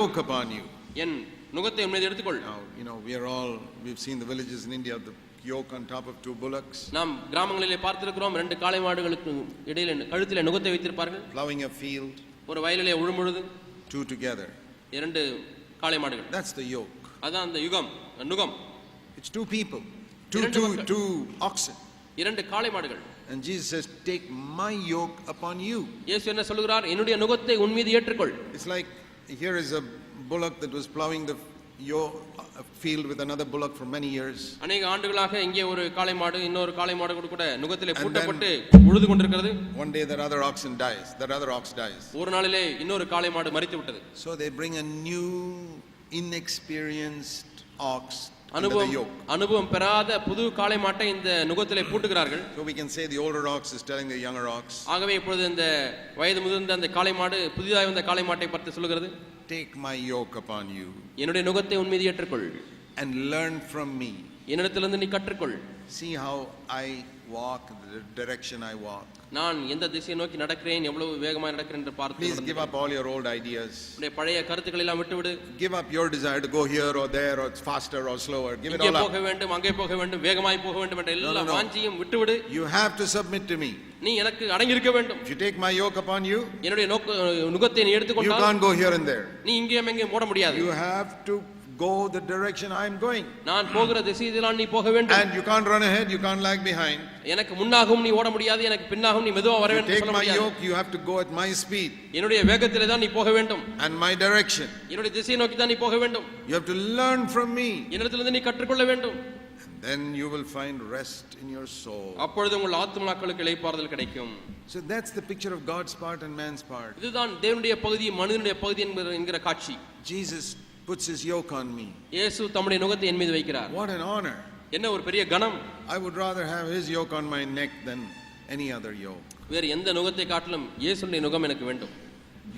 yoke upon you. என் நுகத்தை உன் மீது எடுத்துக்கொள். Now, we've seen the villages in India, the yoke on top of two bullocks. நாம் கிராமங்களிலே பார்த்திருக்கிறோம், ரெண்டு காளை மாடுகளுக்கு இடையிலே கழுத்திலே நுகத்தை வைத்திருப்பார்கள். Plowing a field. ஒரு வயலிலே உழும்பொழுது two together. இரண்டு காளை மாடுகள். That's the yoke. அதான் அந்த நுகம். It's two people. Two oxen. இரண்டு காளை மாடுகள். And Jesus says, take my yoke upon you. இயேசு என்ன சொல்கிறார்? என்னுடைய நுகத்தை உன் மீது ஏற்றுக்கொள். It's like here is a bullock that was plowing the field with another bullock for many years. அநேக ஆண்டுகளாக இங்கே ஒரு காளை மாடு இன்னொரு காளை மாடு கூட நுகத்திலே பூட்டப்பட்டு உழுது கொண்டிருக்கிறது. One day that other ox dies. ஒரு நாளிலே இன்னொரு காளை மாடு மரித்து விட்டது. So they bring a new inexperienced ox. அனுபவம் பெறாத புது காளை மாட்டை இந்த நுகத்திலே பூட்டுகிறார்கள். So we can say the older ox is telling the younger ox. ஆகவே இப்பொழுது இந்த வயது முதிர்ந்த அந்த காளை மாடு புதிதாக வந்த காளை மாட்டை பார்த்து சொல்கிறது, take my yoke upon you. என்னுடைய நுகத்தை உன் மீது ஏற்றுக்கொள். And learn from me. என்னிடத்திலிருந்து நீ கற்றுக்கொள். See how I walk, the direction I walk. நான் எந்த திசையை நோக்கி நடக்கிறேன், எவ்வளவு வேகமாக நடக்கிறேன் என்று பார்த்து. Please give up all your old ideas. உன்னுடைய பழைய கருத்துக்களை எல்லாம் விட்டுவிடு. Give up your desire to go here or there or faster or slower. Give it all up. இங்கே போக வேண்டும், அங்கே போக வேண்டும், வேகமாய் போக வேண்டும் என்ற எல்லா வாஞ்சியும் விட்டுவிடு. You have to submit to me. நீ எனக்கு அடங்கி இருக்க வேண்டும். If you take my yoke upon you, என்னுடைய நுகத்தை நீ எடுத்துக்கொண்டால் you can't go here and there. நீ இங்கேயும் அங்கேயும் ஓட முடியாது. You have to go the direction I am going. நான் போகிற திசையில்தான் நீ போக வேண்டும். And you can't run ahead, you can't lag behind. எனக்கு முன்னாகவும் நீ ஓட முடியாது, எனக்கு பின்னாகவும் நீ மெதுவா வர வேண்டும். Take my yoke, you have to go at my speed. என்னுடைய வேகத்திலே தான் நீ போக வேண்டும். And my direction. என்னுடைய திசையை நோக்கி தான் நீ போக வேண்டும். You have to learn from me. என்னிடத்திலிருந்து நீ கற்றுக்கொள்ள வேண்டும். And then you will find rest in your soul. அப்பொழுது உங்கள் ஆத்துமாக்களுக்கு இளைப்பாறுதல் கிடைக்கும். So that's the picture of God's part and man's part. இதுதான் தேவனுடைய பகுதி, மனிதனுடைய பகுதி என்கிற காட்சி. Jesus puts his yoke on me. இயேசு தம்முடைய நுகத்தை என் மீது வைக்கிறார். What an honor. என்ன ஒரு பெரிய கணம். I would rather have his yoke on my neck than any other yoke. வேறு எந்த நுகத்தை காட்டிலும் இயேசுவின் நுகம் எனக்கு வேண்டும்.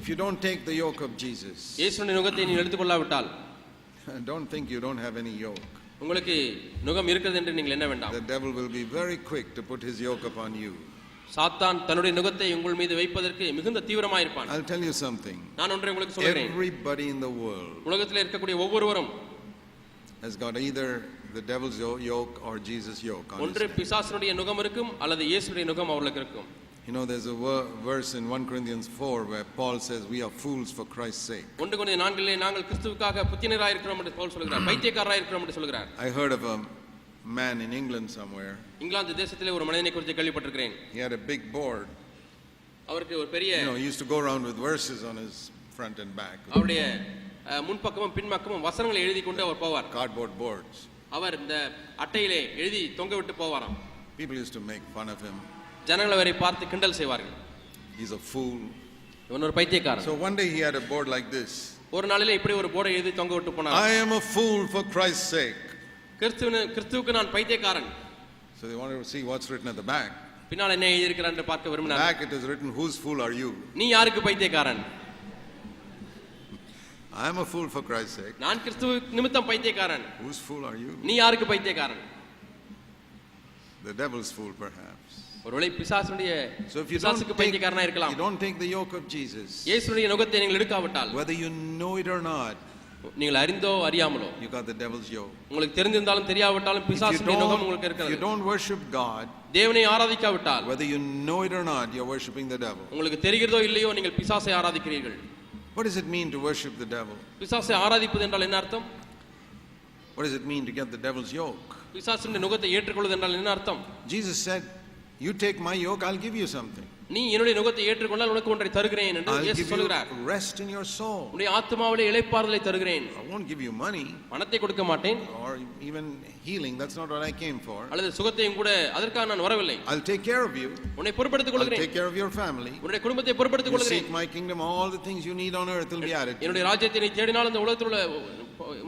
If you don't take the yoke of Jesus, இயேசுவின் நுகத்தை நீ எடுத்துக்கொள்ளாவிட்டால், don't think you don't have any yoke. உங்களுக்கு நுகம் இருக்கிறது என்று நீங்கள் என்ன வேண்டாம். The devil will be very quick to put his yoke upon you. சாத்தான் தன்னுடைய நுகத்தை உங்கள் மீது வைப்பதற்கு மிகுந்த தீவிரமாக இருப்பான். I'll tell you something. நான் ஒன்றை உங்களுக்கு சொல்கிறேன். Everybody in the world, உலகத்தில் இருக்கக்கூடிய ஒவ்வொருவரும் has got either the devil's yoke or Jesus' yoke on his ஒன்று பிசாசுடைய நுகம் இருக்கும் அல்லது இயேசுடைய நுகம் அவர்களுக்கு இருக்கும். You know, there's a verse in 1 Corinthians 4 where Paul says we are fools for Christ's sake. 1 கொரிந்தியர் 4 நாங்கள் கிறிஸ்துவுக்காக புத்தினராய் இருக்கிறோம் என்று பவுல் சொல்கிறார், பைத்தியக்காரராய் இருக்கிறோம் என்று சொல்கிறார். I heard of a man in England somewhere. England தேசத்திலே ஒரு மனிதனை குறித்து கேள்விப்பட்டிருக்கிறேன். He had a big board. அவருக்கு ஒரு பெரிய, he used to go around with verses on his front and back. அவருடைய முன்பக்கமும் பின்பக்கமும் வசனங்களை எழுதி கொண்டு அவர் போவார். Cardboard boards. அவர் இந்த அட்டையிலே எழுதி தொங்க விட்டு போவாராம். People used to make fun of him. ஜனங்கள் அவரை பார்த்து கிண்டல் செய்வார்கள். He's a fool. இவன் ஒரு பைத்தியக்காரன். So one day he had a board like this. ஒரு நாளிலே இப்படி ஒரு போர்டை எழுதி தொங்க விட்டு போனார். I am a fool for Christ's sake. கிறிஸ்துவுக்கு நான் பைத்தியக்காரன். So they wanted to see what's written at the back. பின்னால் என்ன எழுதி இருக்கிறார் என்று பார்க்க விரும்பினார். Back it is written, whose fool are you? நீ யாருக்கு பைத்தியக்காரன்? I am a fool for Christ's sake. நான் கிறிஸ்து நிமித்தம் பைத்தியக்காரன். Whose fool are you? நீ யாருக்கு பைத்தியக்காரன்? The devil's fool perhaps. ஒருவேளை பிசாசுடைய பிசாசுக்கு பைத்தியக்காரனா இருக்கலாம். You don't take the yoke of Jesus. இயேசுவின் நுகத்தை நீங்கள் எடுக்காவிட்டால், whether you know it or not, நீங்கள் அறிந்தோ அறியாமலோ, you got the devil's yoke. உங்களுக்கு தெரிந்திருந்தாலும் தெரியாவிட்டாலும் பிசாசுடைய நுகம் உங்களுக்கு இருக்கிறது. If you don't worship God, தேவனை ஆராதிக்காவிட்டால், whether you know it or not, you are worshiping the devil. உங்களுக்கு தெரிகிறதோ இல்லையோ நீங்கள் பிசாசை ஆராதிக்கிறீர்கள். What does it mean to worship the devil? பிசாசை ஆராதிப்பது என்றால் என்ன அர்த்தம்? What does it mean to get the devil's yoke? பிசாசுடைய நுகத்தை ஏற்றுக்கொள்வது என்றால் என்ன அர்த்தம்? Jesus said, you take my yoke, I'll give you something. நீ என்னுடைய நுகத்தை ஏற்றுக்கொண்டால் உனக்கு ஒன்றை தருகிறேன் என்று இயேசு சொல்கிறார். Rest in your soul. உன்னுடைய ஆத்துமாவிலே இளைப்பாறுதலை தருகிறேன். I won't give you money. பணத்தை கொடுக்க மாட்டேன். Or even healing, that's not what I came for. அல்லது சுகத்தையும் கூட அதற்காக நான் வரவில்லை. I'll take care of you. உன்னை பொறுப்படுத்திக் கொள்கிறேன். I'll take care of your family. உன்னுடைய குடும்பத்தை பொறுப்படுத்திக் கொள்கிறேன். Seek my kingdom, all the things you need on earth will be added. என்னுடைய ராஜ்யத்தை நீ தேடினால் இந்த உலகத்தில் உள்ள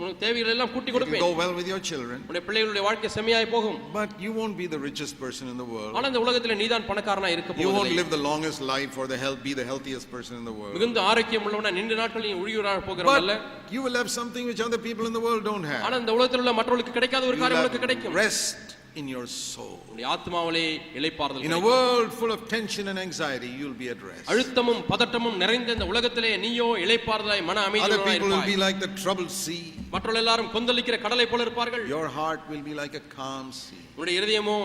உனக்கு தேவைகள் எல்லாம் கூட்டி கொடுப்பேன். Go well with your children. உன்னுடைய பிள்ளைகளுடைய வாழ்க்கை செம்மையாய் போகும். But you won't be the richest person in the world. ஆனா இந்த உலகத்தில் நீதான் பணக்காரனா இருக்க போவதில்லை. You won't live the longest life or be the healthiest person in the world. மிகுந்த ஆரோக்கியம் உள்ளவனா நீண்ட நாட்கள் நீ உயிரோட போகிறவன் அல்ல. But you will have something which other people in the world don't have. ஆனா இந்த உலகத்தில் உள்ள மற்றவர்களுக்கு கிடைக்காத ஒரு காரியம் உனக்கு கிடைக்கும். Rest in your soul. உன்னுடைய ஆத்மாவிலே இளைப்பாறுதல் In a world full of tension and anxiety, you'll be at rest. அழுத்தமும் பதட்டமும் நிறைந்த இந்த உலகத்திலே நீயோ இளைப்பாறுதலாய் மன Other அமைதியோடு people will be இருப்பாய். like the troubled sea. மற்றவர்கள் எல்லாரும் கொந்தளிக்கிற கடலை போல இருப்பார்கள். Your heart will be like a calm sea. உன்னுடைய இருதயமோ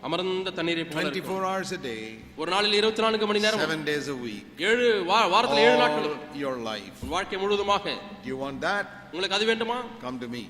அமர்ந்த தண்ணீரை போல 24 இருக்கும். hours a day, ஒரு நாளில் 24 மணி நேரம் 7 days a week, 7 வாரத்தில் 7 நாட்கள் all your life. உன் வாழ்க்கை முழுவதுமாக. Do you want that? உங்களுக்கு அது வேண்டுமா? Come to me.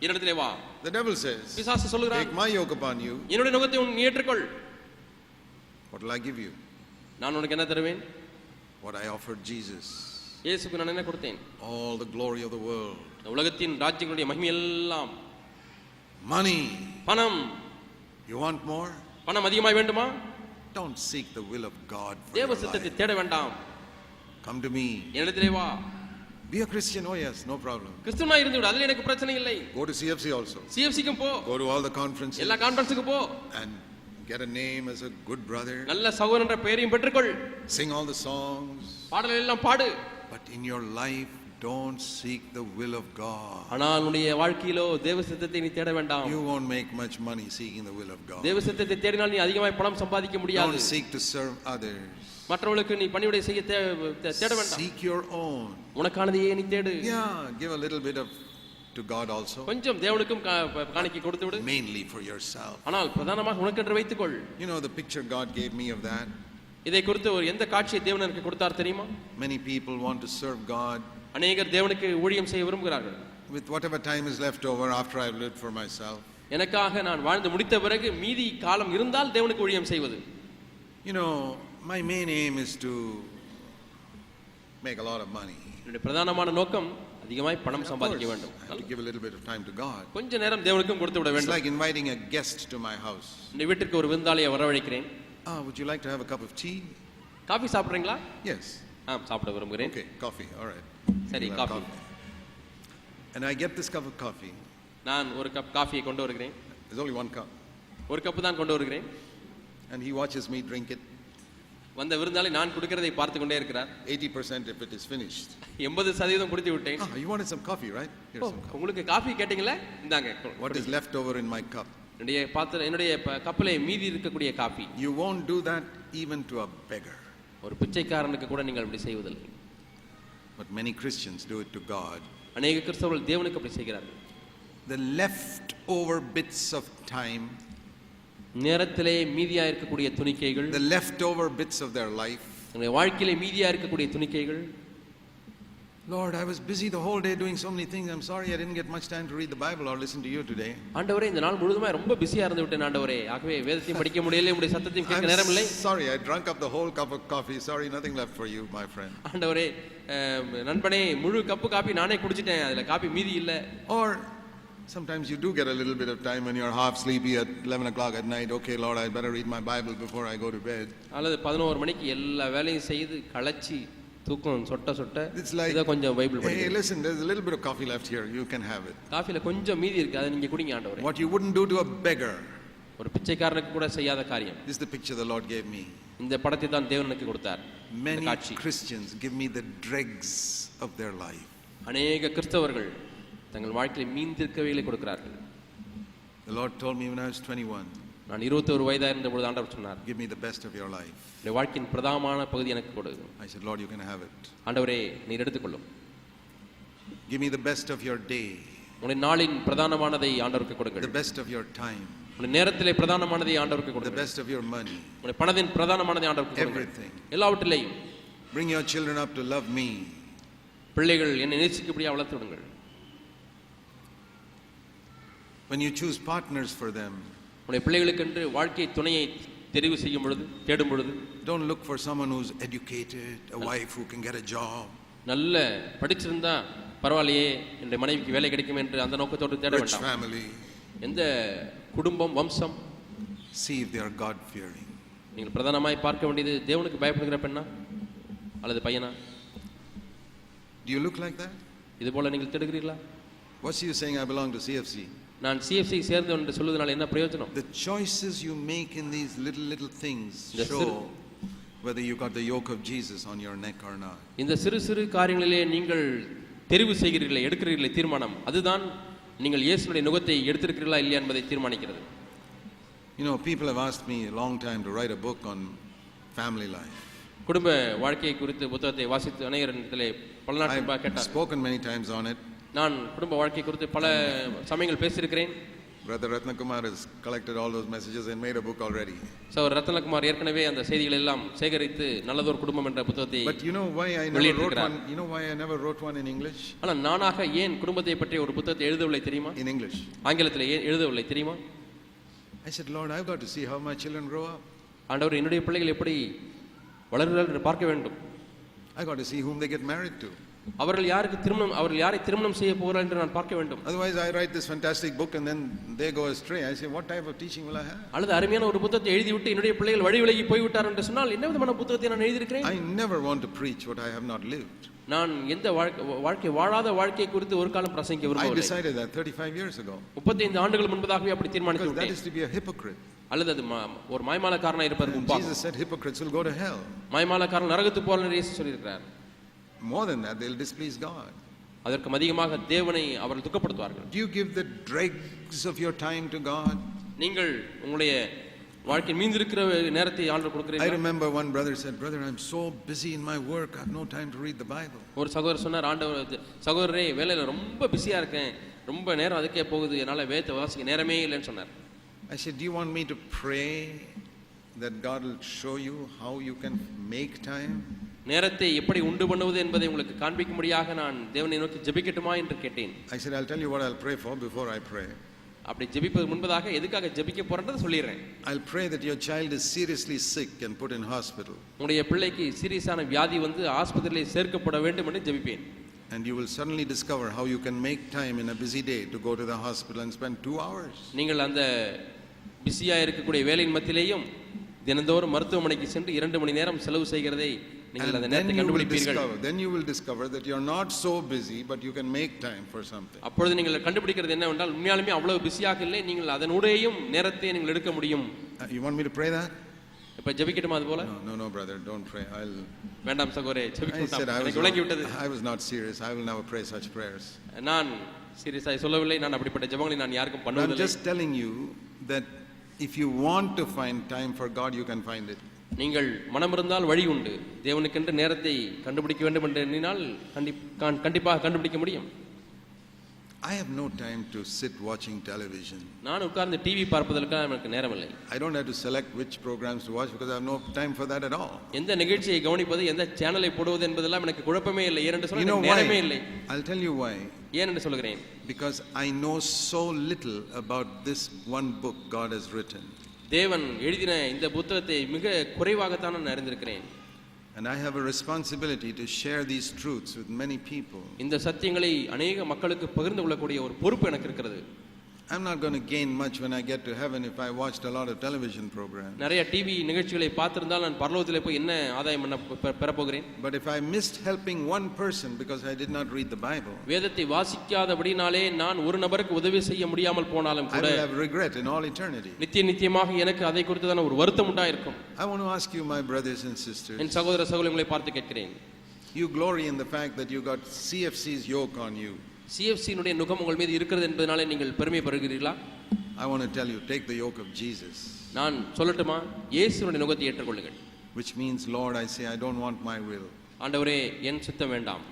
என்னிடத்திலே வா. The devil says, பிசாசு சொல்கிறான், take my yoke upon you. என்னுடைய நுகத்தை நீ ஏற்றுக்கொள். What will I give you? நான் உனக்கு என்ன தருவேன்? What I offered Jesus. இயேசுவுக்கு நான் என்ன கொடுத்தேன்? All the glory of the world. இந்த உலகத்தின் ராஜ்யங்களுடைய மகிமை எல்லாம். Money. பணம். You want more? பணம் அதிகமாய் வேண்டுமா? Don't seek the will of God for தேவ your சித்தத்தை life. தேட வேண்டாம். Come to me. என்னிடத்திலே வா. Be a Christian. Oh yes, no problem. கிறிஸ்துவனாய் இருந்து விடு, அதில் எனக்கு பிரச்சனை இல்லை. Go to CFC also. சிஎஃப்சிக்கும் போ. Go to all the conferences. எல்லா கான்ஃபரன்ஸுக்கு போ. And get a name as a good brother. நல்ல சகோதரன் என்ற பெயரையும் பெற்றுக்கொள். Sing all the songs. பாடல்கள் எல்லாம் பாடு. But in your life, don't seek the will of God. ஆனால் உன்னுடைய வாழ்க்கையிலோ தேவ சித்தத்தை நீ தேட வேண்டாம். You won't make much money seeking the will of God. தேவ சித்தத்தை தேடினால் நீ அதிகமாய் பணம் சம்பாதிக்க முடியாது. Don't seek to serve others. மற்றவர்களுக்கு நீ பணிவிடை செய்ய தேட வேண்டாம். Seek your own. உனக்கானதையே நீ தேடு. Yeah, give a little bit of to God also. கொஞ்சம் தேவனுக்கும் காணிக்கை கொடுத்து விடு. Mainly for yourself. ஆனால் பிரதானமாக உனக்கென்று வைத்துக்கொள். You know the picture God gave me of that. இதை குறித்து ஒரு எந்த காட்சியை தேவன் எனக்கு கொடுத்தார் தெரியுமா? Many people want to serve God. அநேகர் தேவனுக்கு ஊழியம் செய்ய விரும்புகிறார்கள். With whatever time is left over after I've lived for myself. எனக்காக நான் வாழ்ந்து முடித்த பிறகு மீதி காலம் இருந்தால் தேவனுக்கு ஊழியம் செய்வது. You know, my main aim is to make a lot of money. என்னுடைய பிரதானமான நோக்கம் அதிகமாய் பணம் சம்பாதிக்க வேண்டும். I have to give a little bit of time to God. கொஞ்ச நேரம் தேவனுக்கும் கொடுத்து விட It's வேண்டும். like inviting a guest to my house. இந்த வீட்டிற்கு ஒரு விருந்தாளியை வரவழைக்கிறேன். Would you like to have a cup of tea? Coffee சாப்பிடுறீங்களா? Yes. சாப்பிட விரும்புகிறேன். Okay, coffee. All right. சரி, We'll have coffee. And I get this cup of coffee. நான் ஒரு cup காஃபியை கொண்டு வருகிறேன். There's only one cup. ஒரு கப்பு தான் கொண்டு வருகிறேன். And he watches me drink it. வந்த விருந்தாளி நான் குடிக்கிறதை பார்த்து கொண்டே இருக்கிறார். 80% if it is finished. 80% குடித்து விட்டேன். You wanted some coffee, right? Here's some coffee. உங்களுக்கு காஃபி கேட்டீங்களா? இந்தாங்க. What is left over in my cup? என்னுடைய கப்பிலே மீதி இருக்கக்கூடிய coffee. You won't do that even to a beggar. ஒரு பிச்சைக்காரனுக்கு கூட நீங்கள் அப்படி செய்வதில்லை. But many Christians do it to God. அநேக கிறிஸ்தவர்கள் தேவனுக்கு அப்படி செய்கிறார்கள். The leftover bits of time, நேரத்திலே மீதியா இருக்கக்கூடிய துணிக்கைகள், the leftover bits of their life. உங்களுடைய வாழ்க்கையிலே மீதியா இருக்கக்கூடிய துணிக்கைகள். Lord, I was busy the whole day doing so many things. I'm sorry I didn't get much time to read the Bible or listen to you today. ஆண்டவரே, இந்த நாள் முழுதுமா ரொம்ப பிஸியா இருந்து விட்டேன் ஆண்டவரே. ஆகவே வேதத்தையும் படிக்க முடியல, உம்முடைய சத்தத்தையும் கேட்க நேரம் இல்லை. Sorry, I drank up the whole cup of coffee. Sorry, nothing left for you, my friend. ஆண்டவரே, நண்பனே, முழு கப்பு காபி நானே குடிச்சிட்டேன், அதுல காபி மீதி இல்ல. Or sometimes you do get a little bit of time when you're half sleepy at 11 o'clock at night. Okay, Lord, I better read my Bible before I go to bed. அல்லது 11 மணிக்கு எல்லா வேலையும் செய்து களைச்சி தூக்கம் சொட்ட It's like, இத கொஞ்சம் Bible hey, படிங்க. listen, there's a little bit of coffee left here. You can have it. காஃபில கொஞ்சம் மீதி இருக்கு, அதை நீங்க குடிங்க ஆண்டவரே. What you wouldn't do to a beggar. ஒரு பிச்சைக்காரனுக்கு கூட செய்யாத காரியம். This is the picture the Lord gave me. இந்த படத்தை தான் தேவன் எனக்கு கொடுத்தார். Many காட்சி. Christians give me the dregs of their life. அநேக கிறிஸ்தவர்கள் தங்கள் வாழ்க்கையில மீந்திருக்கவைகளை கொடுக்கிறார்கள். The Lord told me when I was 21. நான் 21 வயதா இருந்த பொழுது ஆண்டவர் சொன்னார், Give me the best of your life. இந்த வாழ்க்கையின் பிரதானமான பகுதி எனக்கு கொடு. I said, Lord, you can have it. ஆண்டவரே, நீர் எடுத்துக்கொள்ளும். Give me the best of your day. உங்களுடைய நாளின் பிரதானமானதை ஆண்டவருக்கு கொடுங்கள். The best of your time. உங்களுடைய நேரத்திலே பிரதானமானதை ஆண்டவருக்கு The கொடுங்கள். best of your money. உங்களுடைய பணத்தின் பிரதானமானதை ஆண்டவருக்கு கொடுங்கள். Everything. எல்லாவற்றிலேயும் Bring your children up to love me. பிள்ளைகள் என்னை நேசிக்கும்படியாக வளர்த்து விடுங்கள். When you choose partners for them, உங்களுடைய பிள்ளைகளுக்கென்று வாழ்க்கை துணையை தெரிவு செய்யும் பொழுது, தேடும் பொழுது, don't look for someone who's educated, a wife who can get a job. நல்ல படிச்சிருந்தா பரவாயில்லையே, என்னுடைய மனைவிக்கு வேலை கிடைக்கும் என்று அந்த நோக்கத்தோடு தேட Rich வேண்டாம். family. எந்த குடும்பம், வம்சம். See if they are God fearing. நீங்கள் பிரதானமாய் பார்க்க வேண்டியது தேவனுக்கு பயப்படுகிற பெண்ணா அல்லது பையனா? Do you look like that? இது போல நீங்கள் தேடுகிறீர்களா? What's you saying I belong to CFC? நான் சிஎஃப்சி சேர்ந்தவன் என்று சொல்வதனால என்ன பிரயோஜனம்? The choices you make in these little things show whether you got the yoke of Jesus on your neck or not. இந்த சிறு சிறு காரியங்களிலே நீங்கள் தெரிவு செய்கிறீர்களே, எடுக்கிறீர்களே தீர்மானம், அதுதான் நீங்கள் இயேசுவின் நுகத்தை எடுத்திருக்கிறீர்களா இல்லையா என்பதை தீர்மானிக்கிறது. You know, people have asked me a long time to write a book on family life. குடும்ப வாழ்க்கையை குறித்து புத்தகத்தை வாசித்து அநேகரிடத்திலே பல நாட்கள் I've கேட்டார். spoken many times on it. நான் குடும்ப வாழ்க்கை குறித்து பல சமயங்கள் பேசியிருக்கிறேன். Brother Ratnakumar has collected all those messages and made a book already. சகோதரர் ரத்னகுமார் ஏற்கனவே அந்த செய்திகளை எல்லாம் சேகரித்து நல்லதொரு குடும்பம் என்ற புத்தகத்தை. But you know why I never wrote one? You know why I never wrote one in English? ஆனா நானாக ஏன் குடும்பத்தை பற்றி ஒரு புத்தகத்தை எழுதவில்லை தெரியுமா? In English. ஆங்கிலத்தில் ஏன் எழுதவில்லை தெரியுமா? I said, Lord, I've got to see how my children grow up. ஆண்டவர் என்னுடைய பிள்ளைகள் எப்படி வளர்கிறார்கள் என்று பார்க்க வேண்டும். I got to see whom they get married to. அவர்கள் யாரை திருமணம் செய்ய போகிறார்கள் என்று நான் பார்க்க வேண்டும். Otherwise I write this fantastic book and then they go astray. I say, what type of teaching will I have? அல்லது அருமையான ஒரு புத்தகத்தை எழுதிவிட்டு என்னுடைய பிள்ளைகள் வழி விலகி போய்விட்டார் என்று சொன்னால் என்ன விதமான புத்தகத்தை நான் எழுதியிருக்கிறேன்? I never want to preach what I have not lived. நான் எந்த வாழ்க்கை வாழாத வாழ்க்கை குறித்து ஒரு காலம் பிரசங்கிக்க I விரும்பவில்லை. decided that 35 years ago. 35 ஆண்டுகள் முன்பதாகவே அப்படி தீர்மானித்து Because that விட்டேன். is to be a hypocrite. அல்லது அது ஒரு மாய்மாலக்காரனா இருப்பதற்கு And ஒப்பாகும். Jesus said hypocrites will go to hell. மாய்மாலக்காரன் நரகத்துக்கு போவார்கள் என்று இயேசு சொல்லியிருக்கிறார். More than that, they'll displease God. அதற்கு அதிகமாக தேவனை அவர்கள் துக்கப்படுத்துவார்கள். Do you give the dregs of your time to God? நீங்கள் உங்களுடைய வாழ்க்கை மீந்திருக்கிற நேரத்தை ஆண்டவர் I கொடுக்கிறீர்கள். remember one brother said, brother, I'm so busy in my work, I have no time to read the Bible. ஒரு சகோதரர் சொன்னார், சகோதரரே வேலையில ரொம்ப பிஸியா இருக்கேன், ரொம்ப நேரம் அதுக்கே போகுது, என்னால வேதத்தை வாசிக்க நேரமே இல்லைன்னு சொன்னார். I said, do you want me to pray that God will show you how you can make time? நேரத்தை எப்படி உண்டு பண்ணுவது என்பதை உங்களுக்கு காண்பிக்கும்படியாக நான் தேவனை நோக்கி ஜெபிக்கட்டுமா என்று கேட்டேன். I said, I'll tell you what I'll pray for before I pray. அப்படி ஜெபிப்பது முன்பதாக எதுக்காக ஜெபிக்க போறேன்றதை சொல்லிடுறேன். I'll pray that your child is seriously sick and put in hospital. உங்களுடைய பிள்ளைக்கு சீரியஸான வியாதி வந்து ஆஸ்பத்திரியில் சேர்க்கப்பட வேண்டும் என்று ஜெபிப்பேன். And you will suddenly discover how you can make time in a busy day to go to the hospital and spend 2 hours. நீங்கள் அந்த பிஸியா இருக்கக்கூடிய வேலையின் மத்தியிலேயும் தினந்தோறும் மருத்துவமனைக்கு சென்று 2 மணி நேரம் செலவு செய்கிறதை நீங்கள் அந்த நேரத்தை கண்டுபிடிப்பீர்கள். Then you will discover that you're not so busy but you can make time for something. அப்பொழுது நீங்கள் கண்டுபிடிக்கிறது என்னவென்றால் உண்மையாலுமே அவ்வளவு பிஸியாக இல்லை, நீங்கள் அதனுடையும் நேரத்தை நீங்கள் எடுக்க முடியும். You want me to pray that? இப்ப ஜெபிக்கட்டுமா அது போல? No brother, don't pray. வேண்டாம் சகோதரே, ஜெபிக்க வேண்டாம். எனக்கு I விளங்கி விட்டது. I was not serious. I will never pray such prayers. நான் சீரியஸாய் சொல்லவில்லை, நான் அப்படிப்பட்ட ஜெபங்களை நான் யாருக்கும் பண்ணுவதில்லை. I'm just telling you that if you want to find time for God, you can find it. நீங்கள் மனம் இருந்தால் வழி உண்டு. தேவனுக்கென்று நேரத்தை கண்டுபிடிக்க வேண்டும் என்று எண்ணினால் கண்டிப்பாக கண்டுபிடிக்க முடியும். I have no time to sit watching television. நான் உட்கார்ந்து டிவி பார்ப்பதற்கு எனக்கு நேரம் இல்லை. I don't have to select which programs to watch because I have no time for that at all. எந்த நிகழ்ச்சியை கவனிப்பது, எந்த சேனலை போடுவது என்பதெல்லாம் எனக்கு குழப்பமே இல்லை. ஏனென்று சொன்னால் நேரமே இல்லை. I'll tell you why. ஏன் என்று சொல்கிறேன். Because I know so little about this one book God has written. தேவன் எழுதின இந்த புத்தகத்தை மிக குறைவாகத்தான் நான் அறிந்திருக்கிறேன். And I have a responsibility to share these truths with many people. இந்த சத்தியங்களை अनेक மக்களுக்கு பகிர்ந்து கொள்ளக்கூடிய ஒரு பொறுப்பு எனக்கு இருக்கிறது. I'm not going to gain much when I get to heaven if I watched a lot of television programs. நிறைய டிவி நிகழ்ச்சிகளை பார்த்திருந்தால் நான் பரலோகத்திலே போய் என்ன ஆதாயம் பெற போகிறேன்? But if I missed helping one person because I did not read the Bible, வேதத்தை வாசிக்காதபடினாலே நான் ஒரு நபருக்கு உதவி செய்ய முடியாமல் போனாலும் கூட I will have regret in all eternity. நித்தியமாக எனக்கு அதை குறித்துதான ஒரு வருத்தம் உண்டாயிருக்கும். I want to ask you, my brothers and sisters, என் சகோதர சகோதரிகளை பார்த்து கேட்கிறேன். You glory in the fact that you got CFC's yoke on you. சிஎஃப்சியினுடைய நுகம் உங்கள் மீது இருக்கிறது என்பதனாலே நீங்கள் பெருமை பெறுகிறீர்களா? I want to tell you, take the yoke of Jesus. நான் சொல்லட்டுமா? இயேசுவினுடைய நுகத்தை ஏற்றுக்கொள்ளுங்கள். Which means, Lord, I say, I don't want my will. ஆண்டவரே, என் சித்தம் வேண்டாம்.